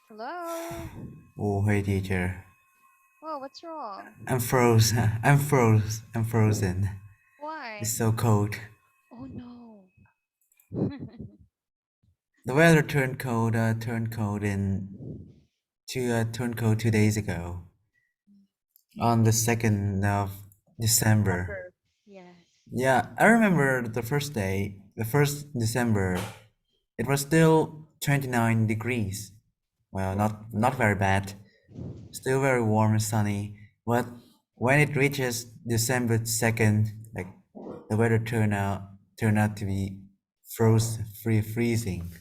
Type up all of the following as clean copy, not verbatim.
Hello. Oh, hey teacher. Whoa, what's wrong? I'm frozen. I'm frozen. It's Why? so cold. Oh no. The weather turned cold turned cold 2 days ago on the 2nd of December. December. Yes. Yeah, I remember the first day, the 1st December. It was still 29 degrees. Well, not very bad. Still very warm and sunny. But when it reaches December 2nd, like the weather turned out to be freezing.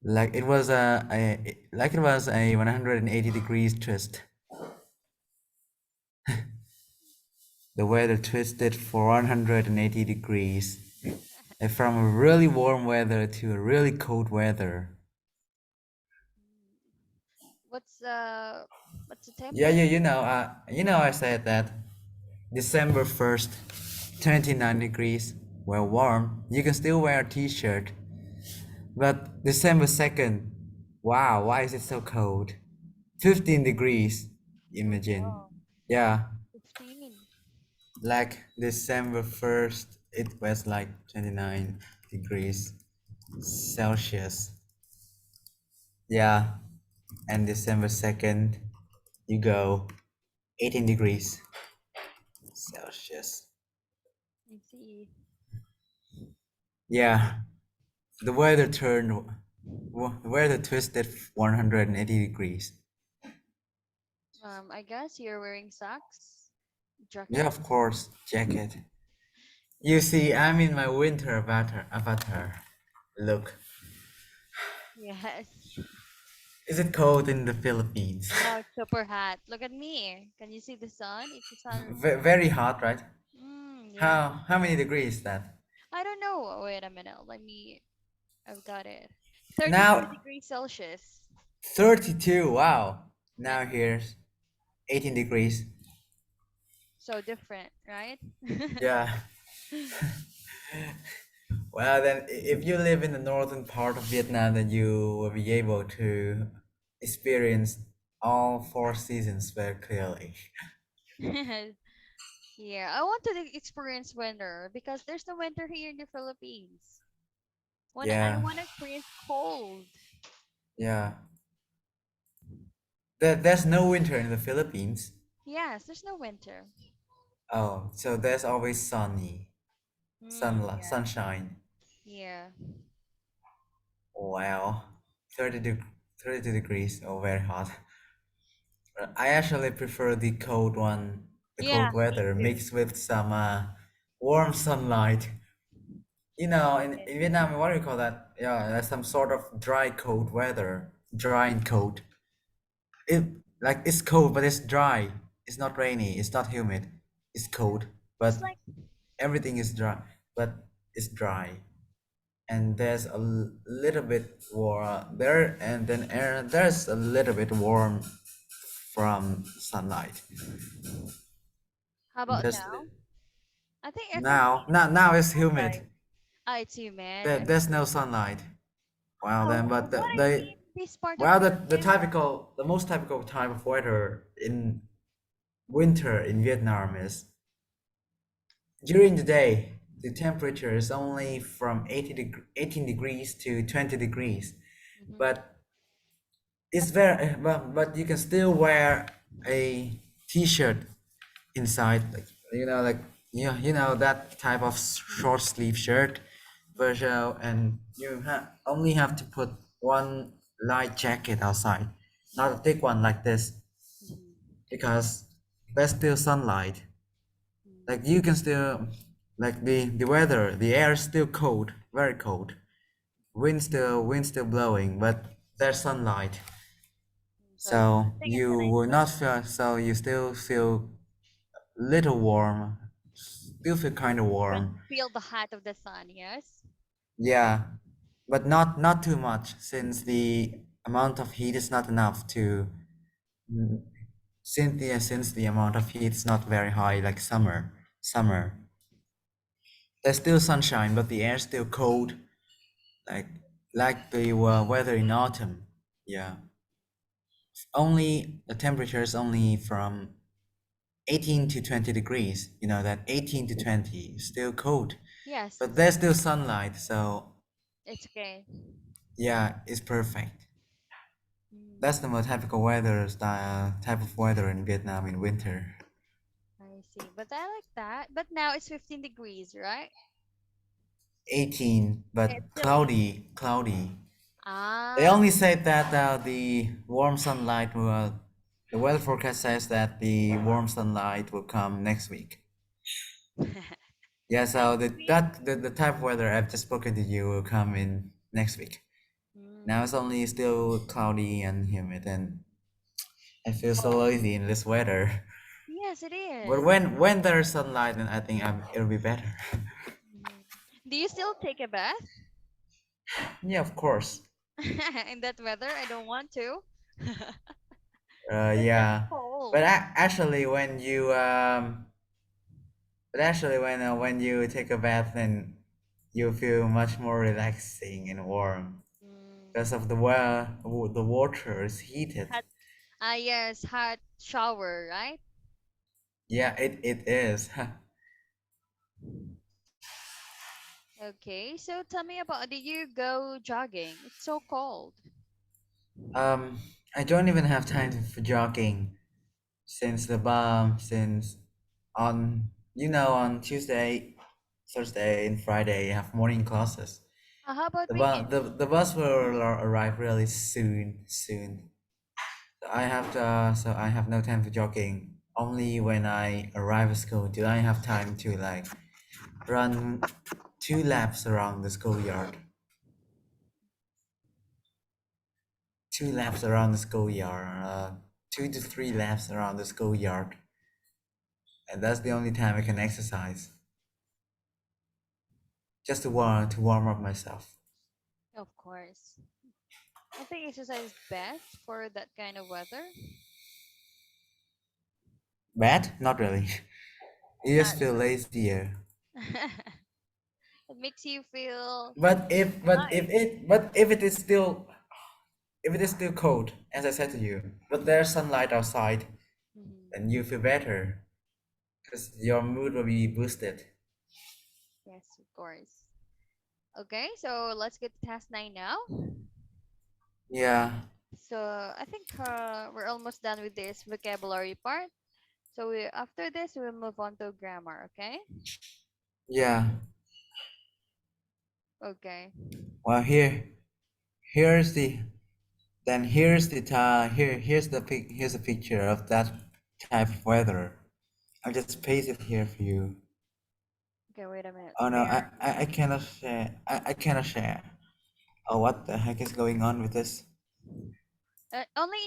Like it was a 180 degrees twist. The weather twisted for 180 degrees. From a really warm weather to a really cold weather. What's uh what's the Yeah, temperature? I said that December 1st, 29 degrees, well warm. You can still wear a t-shirt. But December 2nd, wow, why is it so cold? 15 degrees, Oh imagine. no. Yeah, 15. like December 1st, it was like 29 degrees Celsius. Yeah, and December 2nd, you go 18 degrees Celsius. I see. Yeah, the weather the weather twisted 180 degrees. I guess you're wearing socks, Yeah, jacket. of course, jacket. You see, I'm in my winter avatar. Look, Yes. is it cold in the Philippines? No, it's super hot. Look at me. Can you see the sun? It's the sun. Very hot, right? Yeah. How many degrees is that? I don't know. Wait a minute. I've got it. 32 Now degrees Celsius. 32. Wow. Yeah. Now here's 18 degrees. So different, right? Yeah. Well, then if you live in the northern part of Vietnam, then you will be able to experience all four seasons very clearly. Yeah, I want to experience winter because there's no winter here in the Philippines. When I Yeah. want to experience cold. Yeah. There's no winter in the Philippines. Yes, there's no winter. Oh, so there's always Yeah, sunshine. yeah. Wow, 32 degrees. Oh, very hot. I actually prefer the Yeah, cold me weather too. mixed with some warm sunlight. In Vietnam, what do you call that? Yeah, there's some sort of dry cold weather, dry and cold. It like it's cold, but it's dry. It's not rainy. It's not humid. It's cold, It's but like everything is dry. But it's dry. And there's a little bit warm there, and then there's a little bit warm from sunlight. how about There's now? I can now see now now it's sunlight. humid. I too, man. There's no sunlight. Well Oh, then, but what I see in this part of well Vietnam. the most typical type of weather in winter in Vietnam is during the day the temperature is only from 18 degrees to 20 degrees, Hmm. but it's very but you can still wear a t-shirt inside, like that type of short sleeve shirt version, and only have to put one light jacket outside, not a thick one like this, Hmm. because there's still sunlight. Like you can still, like the weather, the air is still cold, very cold. Wind still blowing, but there's sunlight. So I So think it's a you nice will not weather. feel, so you still feel little warm, still feel kind of Can warm. feel the heat of the sun, yes? Yeah, but not too much, since the amount of heat is not enough to, mm, since the amount of heat is not very high like summer. There's still sunshine, but the air's still cold, like like the weather in autumn. Yeah, only the temperature is only from 18 to 20 degrees. You know that 18 to 20 is still cold, Yes, but there's still sunlight, so it's okay. yeah, it's perfect. That's the Mm, most typical weather style type of weather in Vietnam in winter. I see. But I like that. But now it's 15 degrees, right? 18, It's but still 18. cloudy. They Ah. only said that the warm sunlight will. The weather forecast says that the warm sunlight will come next week. Yeah, so Next week? the type of weather I've just spoken to you will come in next week. Now it's Mm. only still cloudy and humid, and I feel so Cold. lazy in this weather. Yes, it But is. when there's sunlight, then I think it'll be better. Mhm. Do you still take a bath Yeah, of course. in that weather? I don't want to. Because it's Yeah, but cold. actually, when you take a bath, then you feel much more relaxing and warm because Mm. of the water is heated. Hot, yes, hot shower, right? Yeah, it is. Okay, so tell me about, did you go jogging? It's so cold. um, I don't even have time for jogging since on on Tuesday, Thursday, and Friday I have morning classes. How about The weekends? the bus will arrive really soon. So I have no time for jogging. Only when I arrive at school do I have time to like run 2 laps around the schoolyard. 2 laps around the schoolyard. 2 to 3 laps around the schoolyard, and that's the only time I can exercise. Just to warm up myself. Of course. I think exercise is best for that kind of weather. Bad? Not really. You Not just feel lazier. really. It makes you feel alive. But if it is still cold, as I said to you, but there's sunlight outside, Mhm. then you feel better because your mood will be boosted. Yes, of course. Okay, so let's get to task 9 now. Yeah, So I think we're almost done with this vocabulary part. So after this, we'll move on to grammar, okay? yeah. Okay. Well, here's the here's the picture of that type of weather. I'll just paste it here for you. Okay, wait a minute. Oh no, Bear. I cannot share. I cannot share. Oh, what the heck is going on with this? Only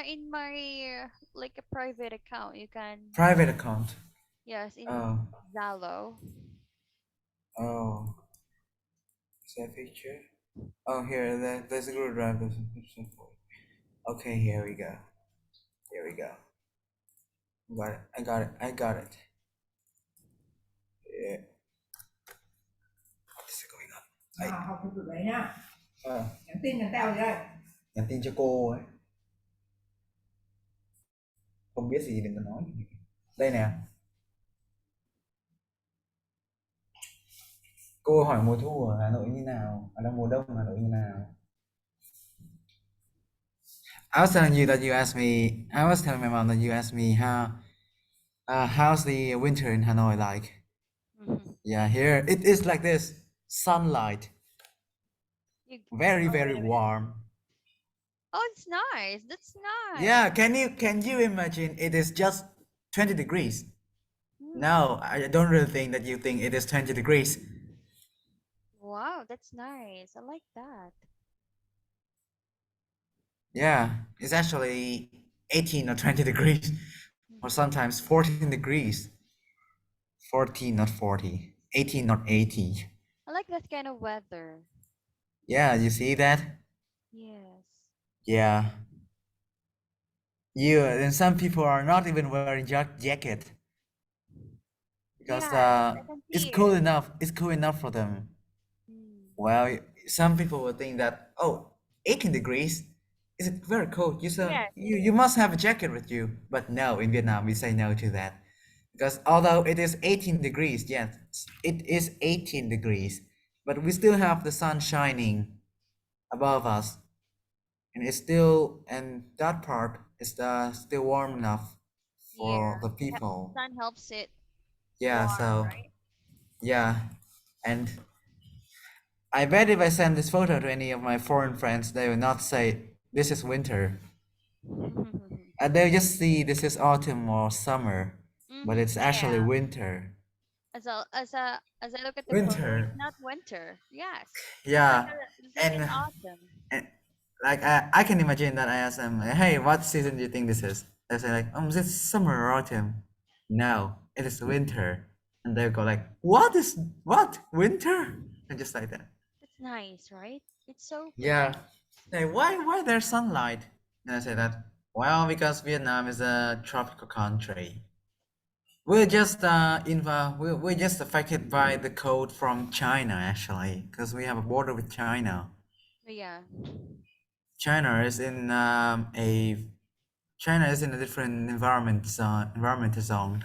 in my like a private account you can. Private account. Yes, in Oh, Zalo. oh, is that picture? Oh, here, there's a Google Drive. There's a picture for it. Okay, here we go. Here we go. Got it. I got it. I got it. Yeah. What is going on? Học không được đấy nhá. Ờ, Nhắn tin nhắn tao gì đây? nhắn tin cho cô ấy. Không biết gì đừng có nói. Đây nè. Cô hỏi mùa thu ở Hà Nội như nào? Ở đâu mùa đông ở Hà Nội như nào? I was telling you that you asked me. I was telling my mom that you asked me how's the winter in Hanoi like? Hmm. Yeah, here it is like this. Sunlight, You, oh, very wait a minute. warm. Oh, it's nice. That's Yeah, nice. can you imagine it is just 20 degrees? Hmm. No, I don't really think that you think it is 20 degrees. Wow, that's nice. I like that. Yeah, it's actually 18 or 20 degrees, or Hmm. sometimes 14 degrees. 14, not 40. 18, not 80. I like that kind of weather. Yeah, you see that? Yes. Yeah. You and some people are not even wearing jacket because Yes, I can it's see cool it. enough. It's cool enough for them. Mm. Well, some people will think that, oh, 18 degrees. is it very cold? Yes. You must have a jacket with you. But no, in Vietnam we say no to that. Because although it is 18 degrees, yes, it is 18 degrees, but we still have the sun shining above us, and that part is still warm enough Yeah. for the people. Sun helps it Yeah, warm, so right? yeah, and I bet if I send this photo to any of my foreign friends, they will not say this is winter. They'll just see this is autumn or summer, but it's actually Yeah. winter. As I look at the photo, it's Winter. not winter. Yes. Yeah, It's like an and autumn. and like I can imagine that I ask them, hey, what season do you think this is? They say like, is it summer or autumn? No, it is winter. And they go like, what winter? And just like that. It's nice, right? It's so Yeah. Hey, why there's sunlight? And I say that, well, because Vietnam is a tropical country. We're just affected by the cold from China actually, because we have a border with China. yeah. China is in a China is in a different environment zone,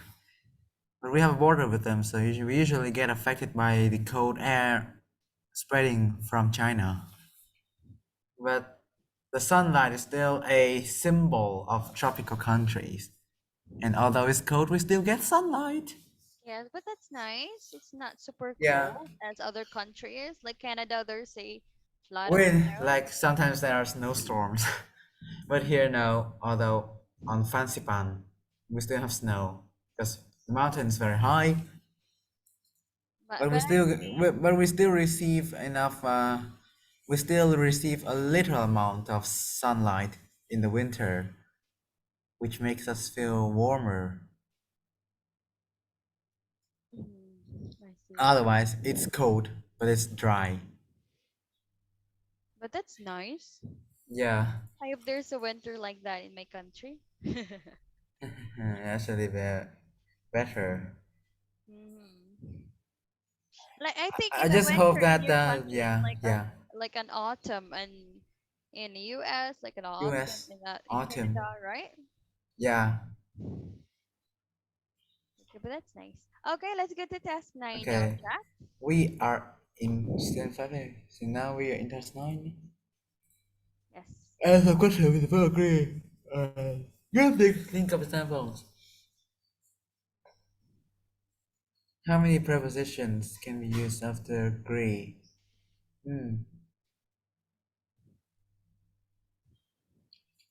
but we have a border with them, so we usually get affected by the cold air spreading from China. But the sunlight is still a symbol of tropical countries, and although it's cold, we still get sunlight. Yes, but that's nice. It's not super Yeah, cold as other countries. Like Canada, there's a lot of when snow. like sometimes there are snowstorms, but here now, although on Fansipan, we still have snow because the mountain is very high. But But we but I still think we still receive enough. We still receive a little amount of sunlight in the winter, which makes us feel warmer. I see. Otherwise, it's cold, but it's dry. But that's nice. Yeah, I hope there's a winter like that in my country. actually, better. Mhm. Like I think I in the just hope winter in that your country it's yeah, yeah, like an autumn, and in the US like an autumn U.S. in that in Canada, autumn. right? Yeah. Okay, but that's nice. Okay, let's get to task 9 now, Okay. Jack. We are in stand 5. So now we are in task 9. Yes. As a question with the agree. You think of examples. How many prepositions can be used after agree? Hmm.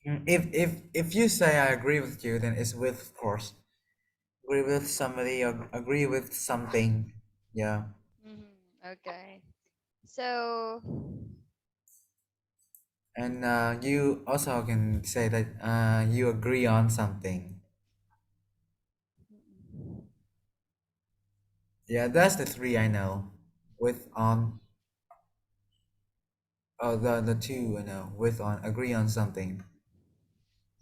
If you say I agree with you, then it's with, of course. Agree with somebody or agree with something. Yeah. Okay. So, And you also can say that you agree on something. mm, Yeah, that's the three I know. With on the two I know. With on agree on something.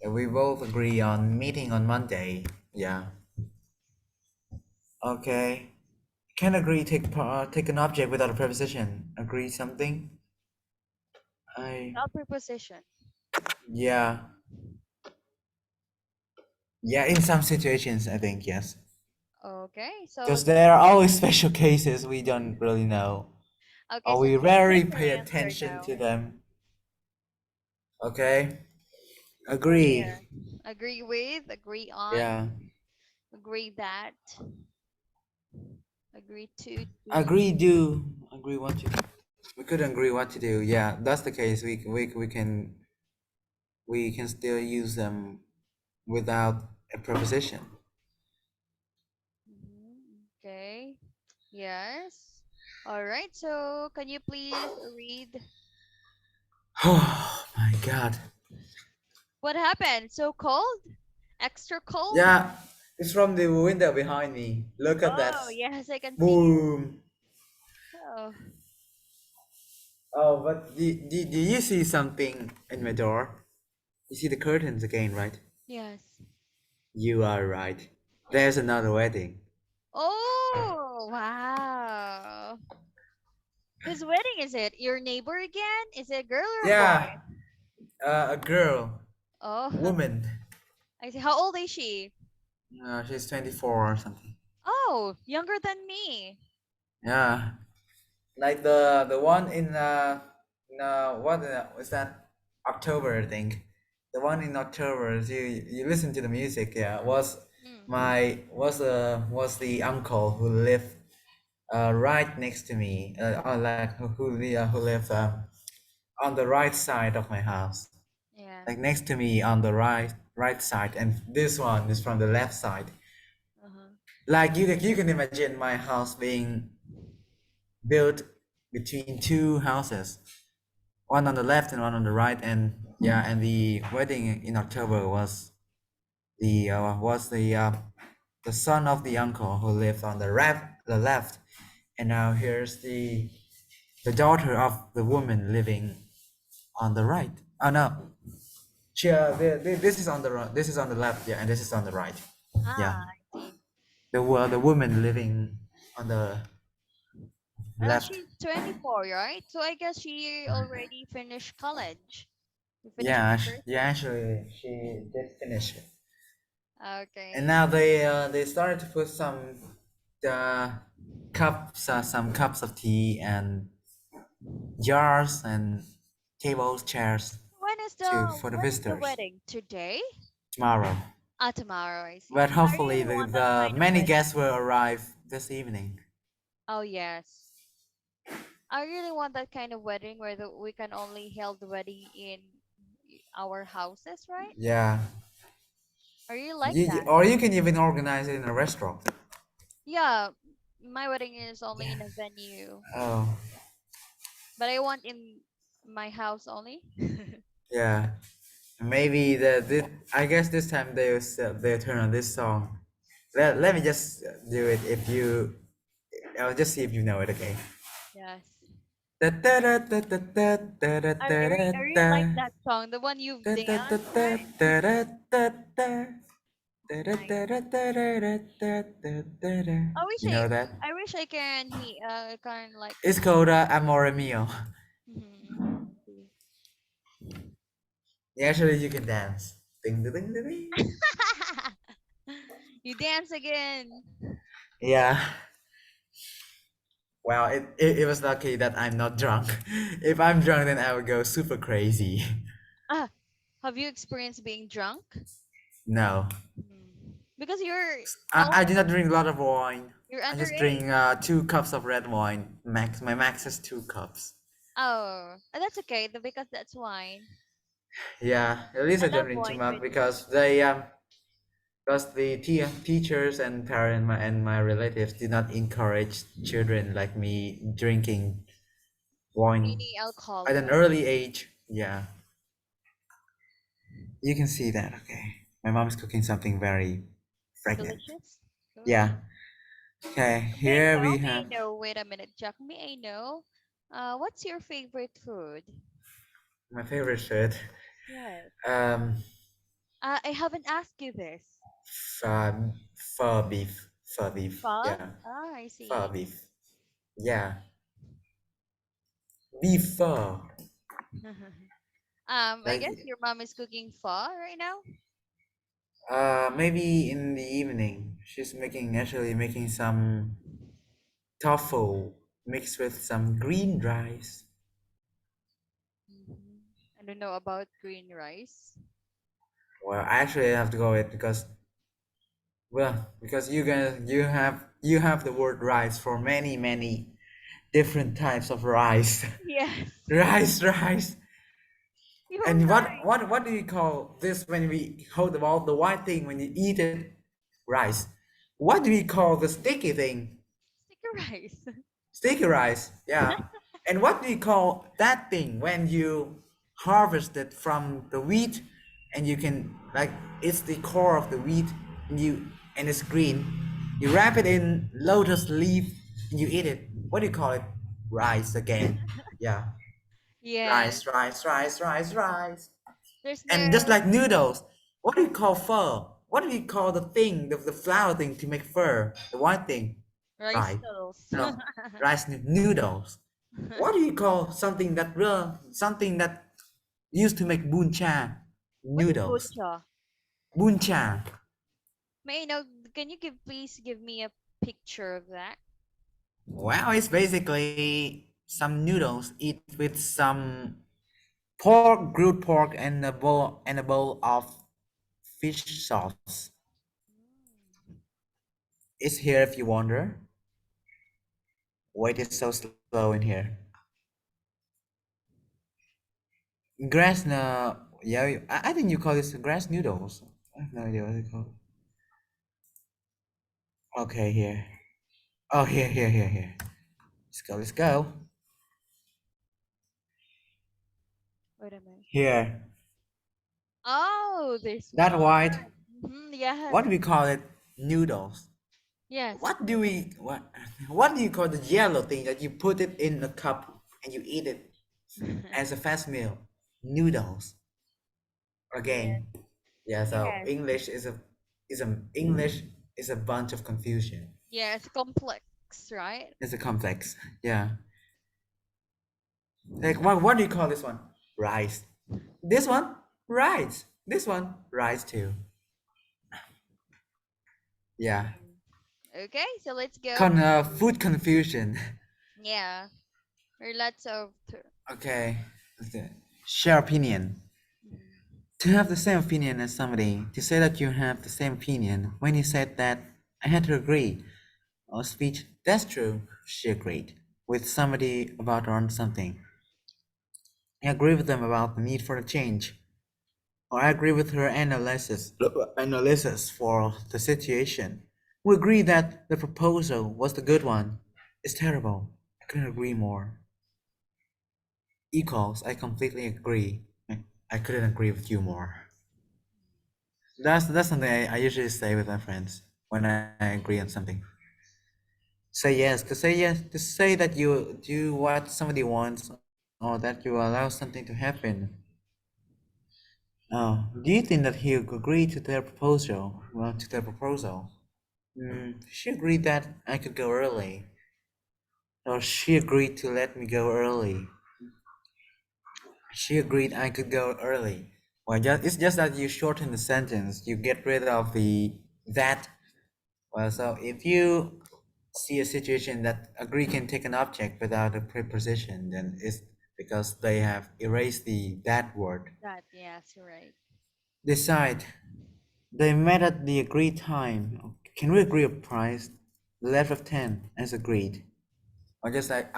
Yeah, we both agree on meeting on Monday. Yeah. Okay. Can agree take an object without a preposition. Agree something. I without preposition. yeah. Yeah, in some situations I think yes. Okay, so Because there are always special cases we don't really know. okay, Or so we take rarely your pay answer attention now. to them. Okay? So Agree. here, agree with, agree on, Yeah. agree that, agree to do. Agree do. Agree what to do. We could agree what to do. Yeah, that's the case. We can still use them without a preposition. Okay. Yes. All right. So, can you please read Oh my god. what happened? So cold? Extra cold? Yeah, it's from the window behind me. Look at that. Oh, yes, I can see it. Boom. Oh, Oh, but do you see something in my door? You see the curtains again, right? yes. You are right. There's another wedding. Oh, wow. Whose wedding is it? Your neighbor again? Is it a girl or a Yeah, boy? A girl, Oh, woman. I see. How old is she? She's 24 or something. Oh, younger than me. Yeah, like the one in what was that? October, I think. The one in October. You listen to the music. Yeah, Mm. was the uncle who lived right next to me. Like who lived on the right side of my house, Yeah. like next to me on the right side, and this one is from the left side. Uh-huh. Like you can imagine my house being built between two houses, one on the left and one on the right, and yeah, and the wedding in October the son of the uncle who lived on the left, and now here's the daughter of the woman living on the right. Oh no, this is on the this is on the left, yeah, and this is on the right, Ah, yeah. I see. The woman living on the left, She's 24, right? So I guess she already finished college. You finished yeah, university. yeah. Actually, she did finish it, and Okay. now they started to put uh, some cups of tea and jars and tables, chairs to for the When is the visitors wedding? Today? tomorrow. Ah, tomorrow, I see. But I hopefully really want that the kind of many wedding. guests will arrive this evening. Oh, yes. I really want that kind of wedding where we can only hold the wedding in our houses, right? Yeah, I really like that. or you can even organize it in a restaurant. Yeah, my wedding is only Yeah. in a venue, Oh, but I want in my house only. yeah. Maybe I guess this time they'll turn on this song. Let me just do it if you. I'll just see if you know it. Okay. Yes. Da da da da da da da da I da really like da that song, the one you've da da da danced, da right? da da da da. Da da Nice. da da da da da da da da. You know that? I wish I can can like It's called Amore Mio. mhm, see. Yeah, actually, you can dance. Ding ding ding ding. Ding. You dance again. Yeah. Well, it was lucky that I'm not drunk. If I'm drunk, then I would go super crazy. Ah, have you experienced being drunk? No, Because I do not drink a lot of wine. you're I just underage. drink 2 cups of red wine. Max, my max is 2 cups. Oh, that's okay. Because that's wine. Yeah, at least I I don't love drink too wine much with you. because the teachers and parents and my relatives did not encourage children like me drinking wine Any alcohol, at an right? early age. Yeah, you can see that. Okay, my mom's cooking something very fragrant. Delicious. Good. Yeah. Okay, May I here know? we May I have know? Wait a minute, Jack. May I know? What's your favorite food? my favorite food. Yes. Um, I haven't asked you this. Pho, pho beef, pho beef. Pho? Yeah, Ah, I pho see. beef. Yeah, beef pho. I guess Like, your mom is cooking pho right now. maybe in the evening, she's actually making some tofu mixed with some green rice. Mhm. I don't know about green rice. Well, actually, I have to go with because you have the word rice for many different types of rice. Yes, Rice. you're And right. what do you call this when we hold the white thing when you eat it? Rice. What do we call the sticky thing? Sticky rice. Sticky rice. Yeah. And what do you call that thing when you harvest it from the wheat and you can like it's the core of the wheat and it's green. You wrap it in lotus leaf and you eat it. What do you call it? Rice again. Yeah. Yes. Rice. There's And just no like noodles, what do you call pho? What do you call the thing, the flour thing to make pho? The white thing, rice right? noodles. No, noodles. What do you call something that used to make buncha What is noodles. buncha? Buncha. May I know? Can you please give me a picture of that? Well, it's basically some noodles eat with some pork, grilled pork, and a bowl of fish sauce. Mm. It's here if you wonder. Wait, it's so slow in here. Grass no, yeah, I think you call this grass noodles. I have no idea what they call. Okay, here. Oh, here. Let's go, let's go. Wait a minute. Here. Oh, this That one. white. Yes. What do we call it? Noodles. Yes. What do you call the yellow thing that you put it in a cup and you eat it as a fast meal? Noodles. Yes. Again. Yeah, so Yes. English is a bunch of confusion. Yes. Complex, right? It's a complex. Yeah. Like what do you call this one? Rice. This one? Rice. This one? Rice too. Yeah. Mm. Okay, so let's go to Food confusion. yeah. There are lots of Okay. Let's do it. Share opinion. mhm. To have the same opinion as somebody, to say that you have the same opinion, when you said that, I had to agree. Or speech, that's true, she agreed. With somebody about or on something. I agree with them about the need for a change. Or I agree with her analysis for the situation. We agree that the proposal was the good one. It's terrible. I couldn't agree more. Equals, I completely agree. I couldn't agree with you more. That's something I usually say with my friends when I agree on something. To say that you do what somebody wants or that you allow something to happen. Do you think that he agreed to their proposal? Well, to their proposal. She agreed that I could go early, or she agreed to let me go early. She agreed I could go early. Well, it's just that you shorten the sentence. You get rid of the that. Well, so if you see a situation that agree can take an object without a preposition, then it's because they have erased the that word. That. Yes, you're right. Decide. They met at the agreed time. Can we agree a price? 11 of 10 as agreed. Or just like,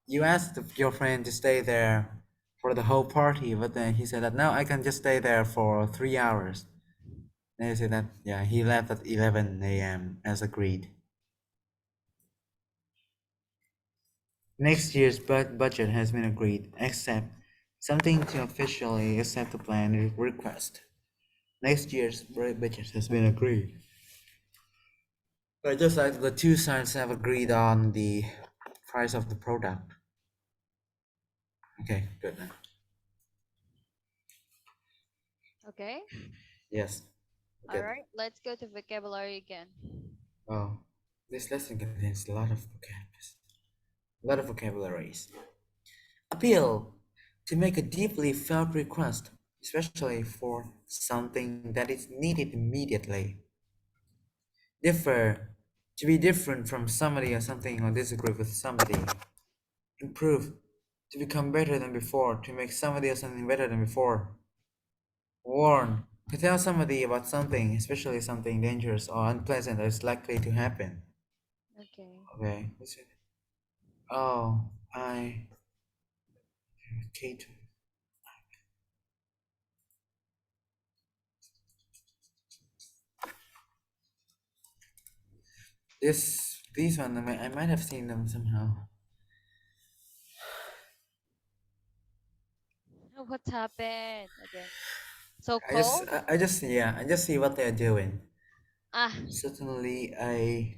you asked your friend to stay there for the whole party, but then he said that no, I can just stay there for 3 hours. Then you say that, yeah, he left at 11 a.m. as agreed. Next year's budget has been agreed, except something to officially accept the plan request. Next year's budget has been agreed. But just like the two sides have agreed on the price of the product. Okay, good then. Okay. Yes, All good. right. Let's go to vocabulary again. Oh, this lesson contains a lot of vocabularies. Appeal, to make a deeply felt request, especially for something that is needed immediately. Differ, to be different from somebody or something or disagree with somebody. Improve, to become better than before, to make somebody or something better than before. Warn, to tell somebody about something, especially something dangerous or unpleasant that is likely to happen. Okay. Okay, what's it? Oh, I Kate. These one I might have seen them somehow. Oh, what's happened again? So I just cold? I just yeah I just see what they're doing. Ah, Certainly a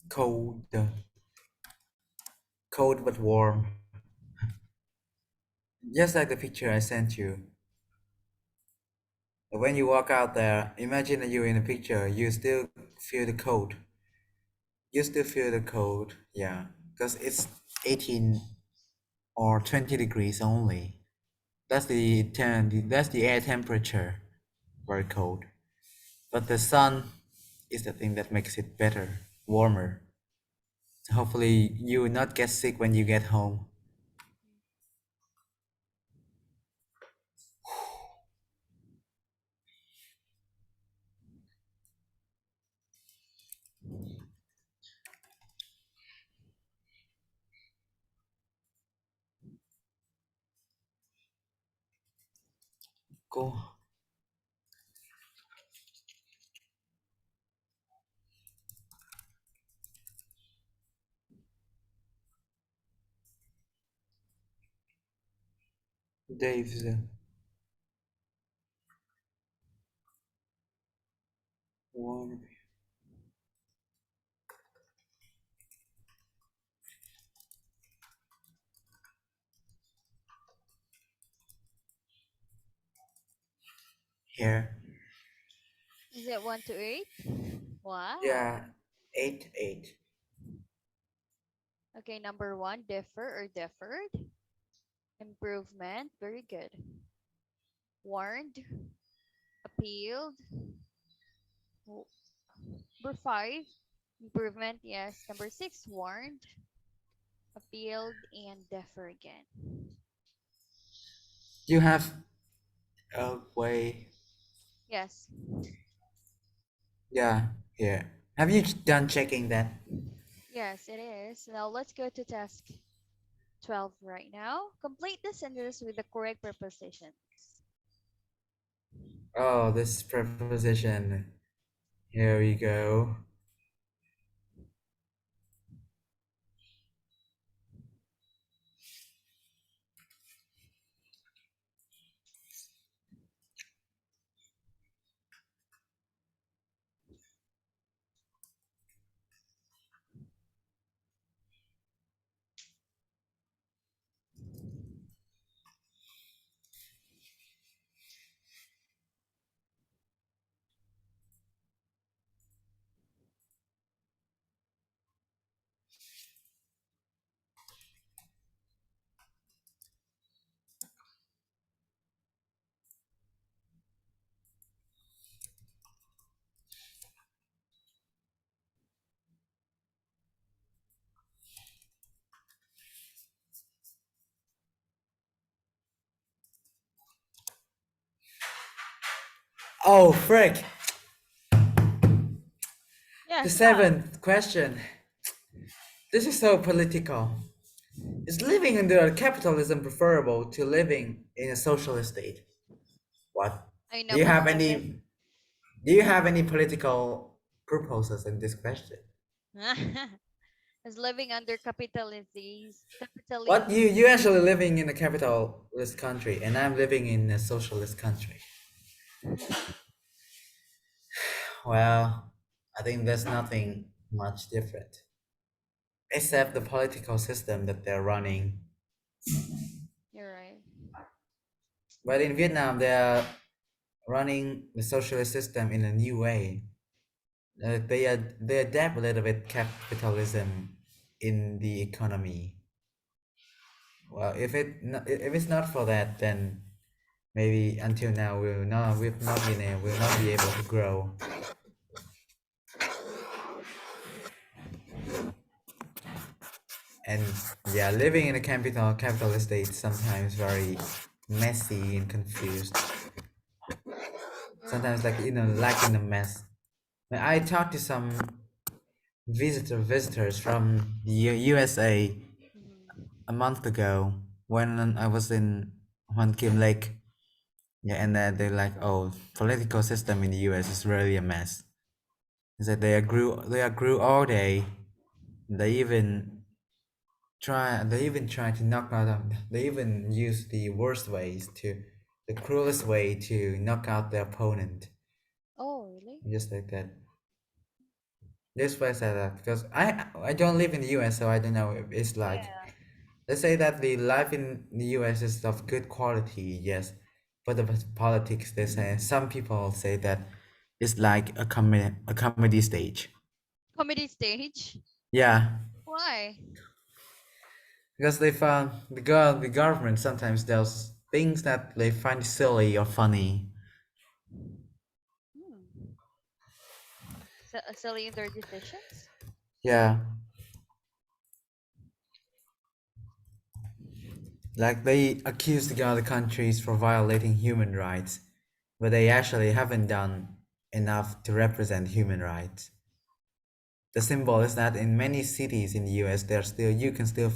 cold, cold but warm. Just like the picture I sent you. When you walk out there, imagine that you're in a picture. You still feel the cold. You still feel the cold, yeah, because it's 18 or 20 degrees only. That's the air temperature, very cold. But the sun is the thing that makes it better, warmer. So hopefully you will not get sick when you get home. Go, Dave's warm here. Is it 1 to 8? Yeah, Wow. 8, 8. Okay, number one, differ or deferred. Improvement, very good. Warned, appealed. W- Number five, improvement, yes. Number six, warned, appealed, and defer again. You have a way. Yes, Yeah, here. Have you done checking that? yes, it is. Now let's go to task 12 right now. Complete the sentence with the correct prepositions. Oh, this preposition. Here we go. Oh, frick! The Yes, what? seventh question. This is so political. Is living under capitalism preferable to living in a socialist state? What? I Do know, you but have skip it. any do you have any political proposals in this question? Is living under What capitalism. you actually living in a capitalist country and I'm living in a socialist country. Mhm. Well, I think there's nothing much different. Except the political system that they're running. You're right. But in Vietnam, they're running the socialist system in a new way. They adapt a little bit capitalism in the economy. Well, if it's not for that, then maybe until now we'll not be able to grow. And yeah, living in a capitalist state is sometimes very messy and confused. Sometimes like like in a mess. When I talked to some visitors from the USA Mhm. a month ago when I was in Hwan Kim Lake. Yeah, and they're like, oh, political system in the US is really a mess. Is that they grew all day. They even try to knock out them. They even use the cruelest way to knock out the opponent. Oh, really? Just like that. This why I said that because I don't live in the US, so I don't know if it's like. Yeah. Let's say that the life in the US is of good quality, yes, but the politics, they say some people say that it's like a comedy stage. Comedy stage? Yeah, Why? because they found the government sometimes does things that they find silly or funny. Hmm. Silly in their decisions? Yeah, like they accuse the other countries for violating human rights, but they actually haven't done enough to represent human rights. The symbol is that in many cities in the US, you can still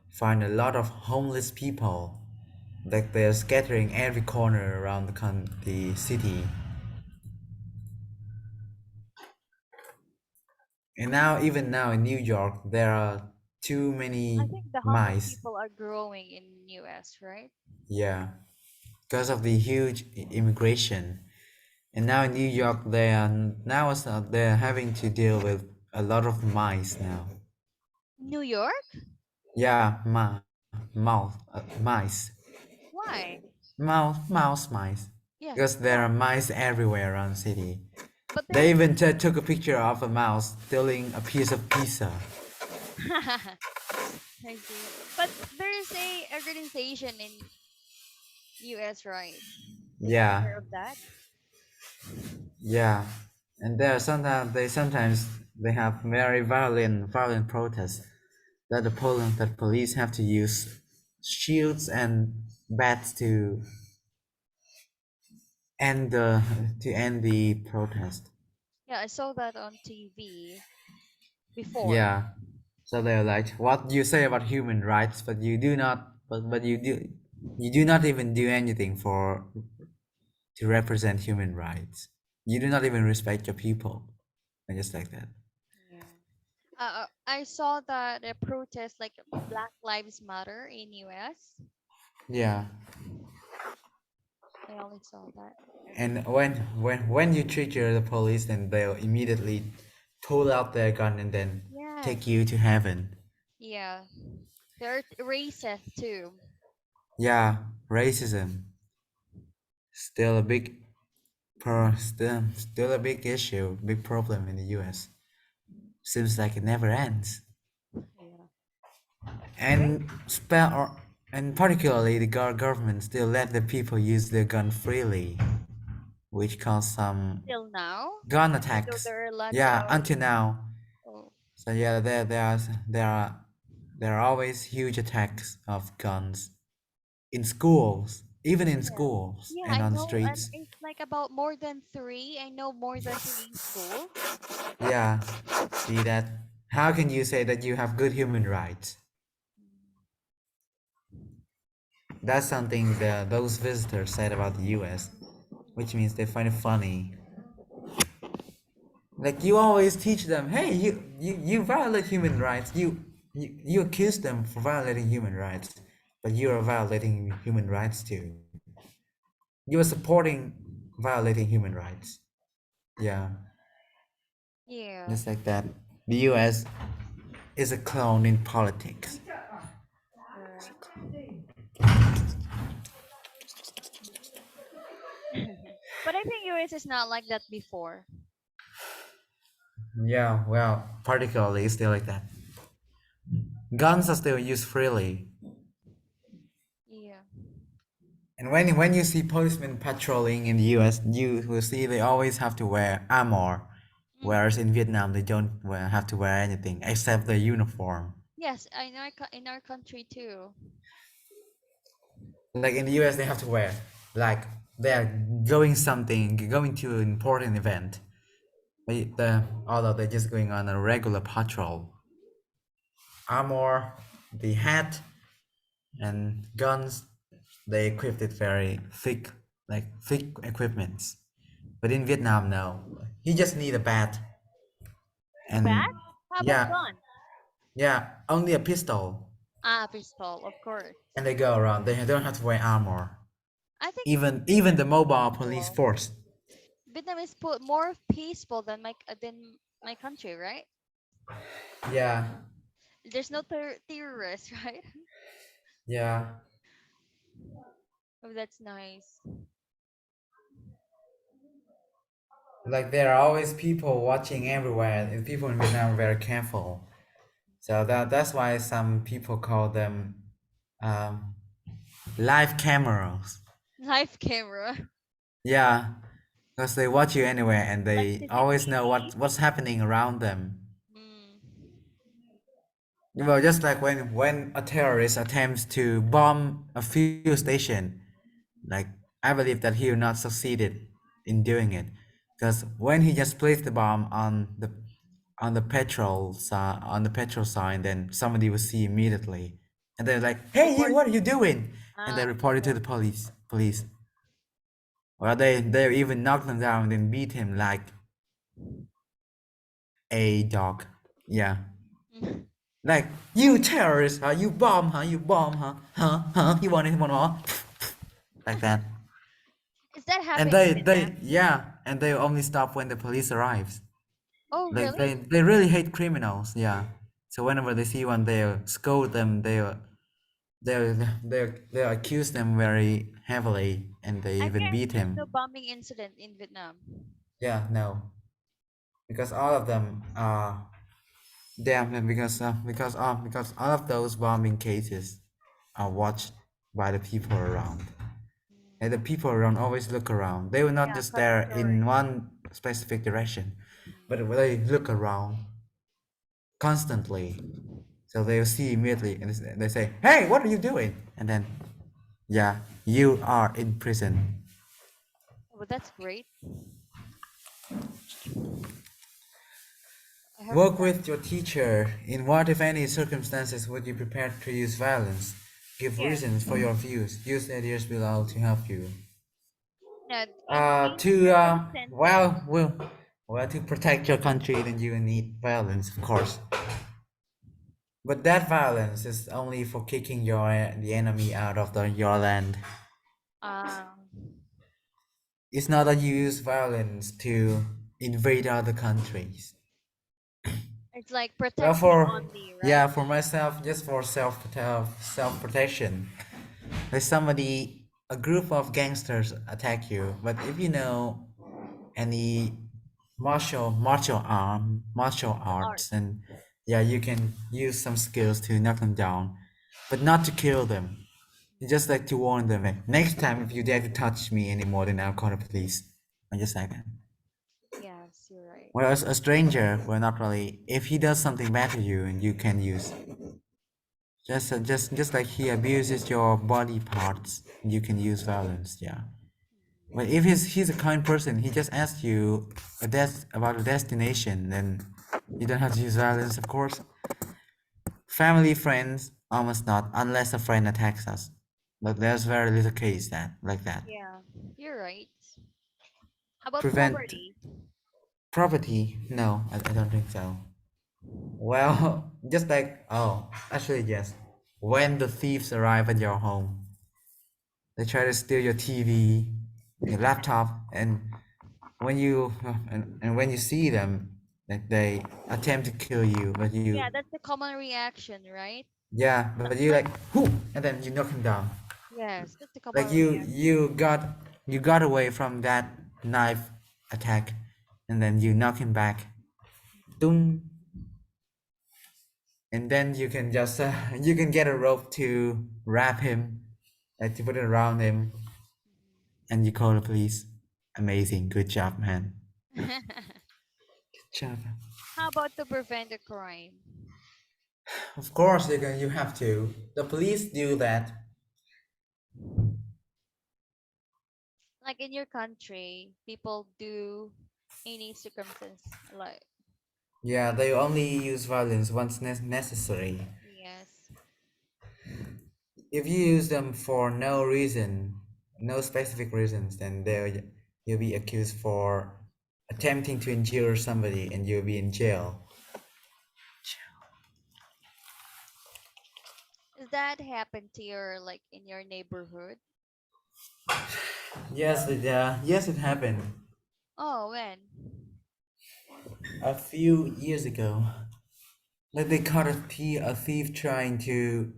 find a lot of homeless people, like they're scattering every corner around the city. And now, even now in New York, there are too I many think the homeless mice. people are growing in US, right? Yeah, because of the huge immigration. And now in New York, they're having to deal with a lot of mice now. New York? Yeah, mice, Why? mice. Yeah, Because there are why? mice everywhere around the city. But They there's even took a picture of a mouse stealing a piece of pizza. I see. But there's a organization in US, right? Did you Yeah, hear of that? yeah. And there sometimes they have very violent protests that police have to use shields and bats end the to end the protest. Yeah, I saw that on TV before. Yeah. So they're like, what do you say about human rights, but you do not even do anything for to represent human rights. You do not even respect your people. And just like that. Yeah. I saw that a protest like Black Lives Matter in US. Yeah. I only saw that. And when you trigger the police, then they'll immediately pull out their gun and then take Yes. you to heaven. Yeah. They're racist too. Yeah, racism still a still a big issue, big problem in the U.S. Seems like it never ends. Yeah. Great. And and particularly the government still let the people use their gun freely, which caused some Till now, gun even though attacks. there are lots Yeah, of until now. oh So yeah, there are always huge attacks of guns in schools, even in yeah. schools Yeah, and I on the know, and streets. it's like about more than three. I know more than three schools. Yeah, see that? How can you say that you have good human rights? That's something that those visitors said about the US, which means they find it funny. Like you always teach them, hey, you violate human rights. You accuse them for violating human rights, but you are violating human rights too. You are supporting violating human rights. Yeah, Yeah, just like that. The US is a clone in politics. correct. But I think US is not like that before. Yeah, well, particularly still like that. Guns are still used freely. Yeah. And when you see policemen patrolling in the US, you will see they always have to wear armor, Mm. whereas in Vietnam they don't have to wear anything except the uniform. Yes, in our country too. Like in the US, they have to wear like they are going to an important event. Although they're just going on a regular patrol, armor, the hat, and guns, they equipped it very thick, like thick equipments. But in Vietnam, no. He just need a bat Bat? and How about yeah, gun? yeah, only a pistol, Ah, pistol, of course. and they go around. They don't have to wear armor. I think Even the mobile police peaceful. force. Vietnam is put more peaceful than my country, right? Yeah, There's no terrorists, right? yeah. Oh, that's nice. Like there are always people watching everywhere, and people in Vietnam are very careful. So that's why some people call them um, live cameras. Live camera. Yeah, because they watch you anywhere and Like they always know CCTV. what's happening around them. Mm. Well, just like when a terrorist attempts to bomb a fuel station, like I believe that he will not succeeded in doing it, because when he just placed the bomb on the petrol sign, then somebody will see immediately, and they're like, "Hey, you! Report. What are you doing?" And they Ah, report it to the police. Police. Or they even knock them down and then beat him like a dog. Yeah. okay. Like, you terrorist, huh? You bomb, huh? You bomb, huh? Huh? You want it one more? Like that. Is that And happening in Vietnam? yeah, and they only stop when the police arrives. Oh, Like really? they really hate criminals, yeah. So whenever they see one, they'll scold them. They'll accuse them very heavily, and they I even guess beat there's no him. bombing incident in Vietnam. Yeah, no, because all of them are damn, because all of those bombing cases are watched by the people around. And the people around always look around. They will not Yeah, just stare in monitoring. one specific direction, but Mhm. they look around constantly. So they'll see immediately and they say, "Hey, what are you doing?" And then, yeah, you are in prison. Well, that's great. I hope Work that. with your teacher. In what, if any, circumstances would you prepare to use violence? Give Yes. reasons for your views. Use the ideas below to help you. Now, in these To circumstances, well, to protect your country, then you need violence, of course. But that violence is only for kicking the enemy out of your land. uh, It's not that you use violence to invade other countries. it's like Well, protecting for only, right? yeah, for myself, just for self protection. There's somebody, a group of gangsters attack you, but if you know any martial Art. arts, and yeah, you can use some skills to knock them down, but not to kill them. Just like to warn them, like, next time if you dare to touch me anymore, then I'll call the police. And just like that. Yes, you're right. Whereas a stranger, well, not really. If he does something bad to you, and you can use just like he abuses your body parts, you can use violence. Yeah. But if he's a kind person, he just asks you about a destination, then you don't have to use violence, of course. Family, friends, almost not, unless a friend attacks us. But there's very little case that like that. Yeah, you're right. How about Prevent poverty? property? No, I don't think so. Well, just like actually yes. When the thieves arrive at your home, they try to steal your TV, your laptop, and when you see them, like they attempt to kill you, but Yeah, that's the common reaction, right? but you like whoo, and then you knock him down. Yes, that's the Like common reaction. you got away from that knife attack, and then you knock him back. Dun, and then you can just you can get a rope to wrap him, like to put it around him, and you call the police. Amazing, good job, man. Good job. How about to prevent a crime? Of course, you have to. The police do that. Like in your country, people do any circumstance like Yeah, they only use violence once necessary. yes. If you use them for no reason, no specific reasons, then you'll be accused for attempting to injure somebody, and you'll be in jail. Does that happen to your like in your neighborhood? Yes, it happened Oh, when? a few years ago. Like they caught a thief trying to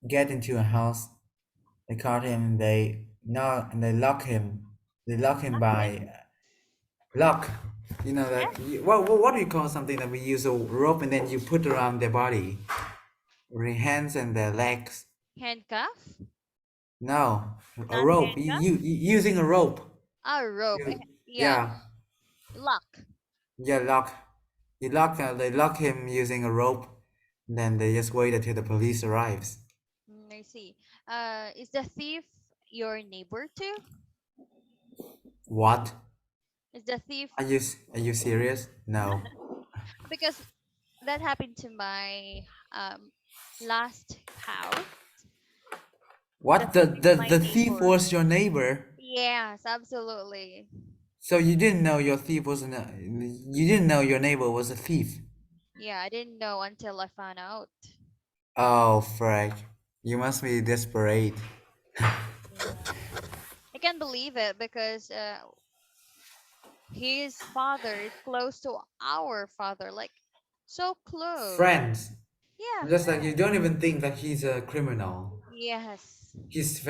get into a house. They caught him. They lock him. They lock him Nothing. Lock. You know Yeah, that. What do you call something that we use a rope and then you put around their body, their hands and their legs? handcuff, No, a not rope. handcuff. Using a rope. A rope. You, Yeah, yeah, lock. yeah, lock. You lock. They lock him using a rope. Then they just wait until the police arrives. I see. Is the thief your neighbor too? What? Is the thief Are you serious? No. because that happened to my um last house. The What? thief is my The thief neighbor. was your neighbor. Yes, absolutely. So you didn't know your thief wasn't. You didn't know your neighbor was a thief. Yeah, I didn't know until I found out. Oh, frick. You must be desperate. Yeah. I can't believe it because his father is close to our father, like so close. Friends. Yeah, Just like friend. you don't even think that he's a criminal. Yes. He's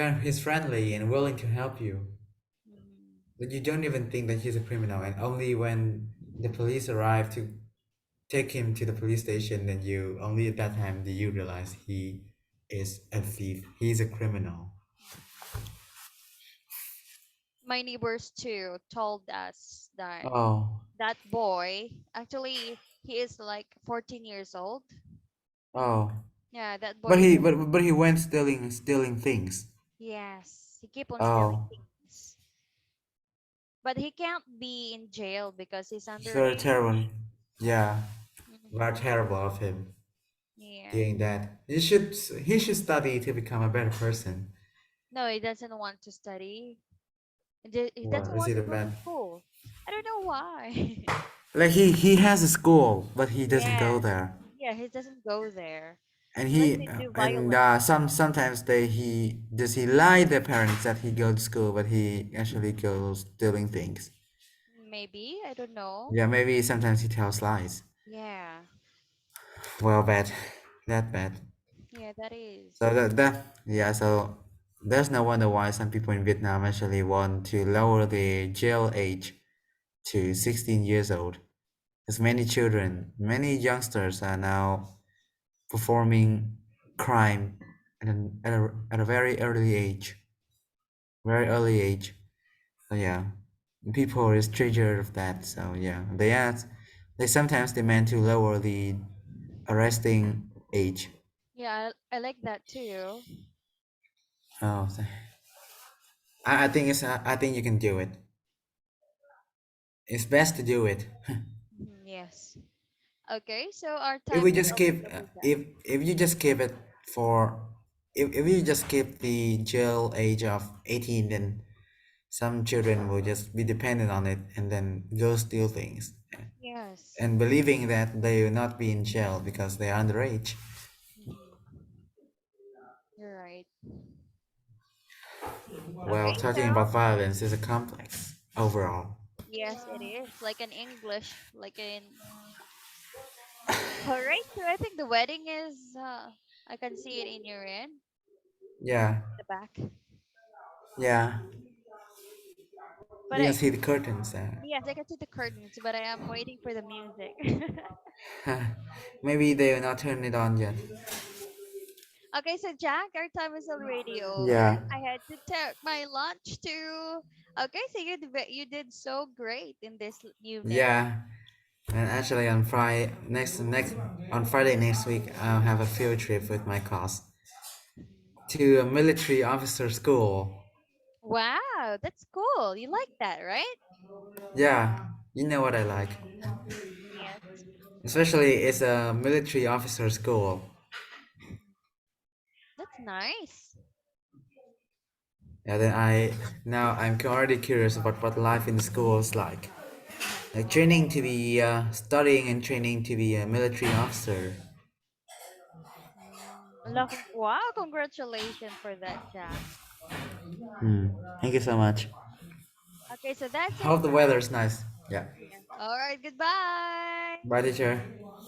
friendly and willing to help you. Mm, But you don't even think that he's a criminal. And only when the police arrive to take him to the police station, then you only at that time do you realize he is a thief. He's a criminal. my neighbors too told us that Oh, that boy, actually, he is like 14 years old. oh. Yeah, that boy is, But he went stealing things. yes, he keep on stealing Oh, things. But he can't be in jail because he's very underage. terrible. Yeah, very Hmm. terrible of him Yeah. doing that. He should study to become a better person. No, he doesn't want to study. He Well, doesn't is want it to a go to bad? school. I don't know why. Like he has a school, but he doesn't go Yes. there. Yeah, he doesn't go there. And He likes he to do and violence. sometimes he lie their parents that he go to school, but he actually goes stealing things. Maybe, I don't know. Yeah, maybe sometimes he tells lies. Yeah. Well, bad, that bad. Yeah, that is. So that yeah, so there's no wonder why some people in Vietnam actually want to lower the jail age to 16 years old. Because many youngsters are now performing crime at a very early age. So yeah, people is triggered of that. So yeah, they sometimes demand to lower the arresting age. Yeah, I like that too. Oh, I think you can do it. It's best to do it. Yes. Okay, so our If time we is just almost keep almost done. if you just keep it for if you just keep the jail age of 18, then some children will just be dependent on it and then go steal things Yes. and believing that they will not be in jail because they are underage. Hmm. You're right. Well, Okay, talking so about violence is a complex overall. yes, it is like an English, like in. All right, so I think the wedding is. I can see it in your end, Yeah, the back. yeah. But You can I see the curtains yes, I can see the curtains, but I am waiting for the music. maybe they will not turn it on yet. Okay, so Jack, our time is already over. Yeah, I had to take my lunch too. Okay, so you did so great in this new marriage. yeah. And actually, on Friday on Friday next week, I'll have a field trip with my class to a military officer school. Wow, that's cool. You like that, right? Yeah, you know what I like. Yes. Especially it's a military officer school. That's nice. Yeah, then I'm already curious about what life in the school is like. Like training to be studying and training to be a military officer. Wow, congratulations for that, Jack. Hmm. Thank you so much. Okay, so that's it Hope the for weather is nice. Yeah. yes. All right, goodbye. Bye, teacher.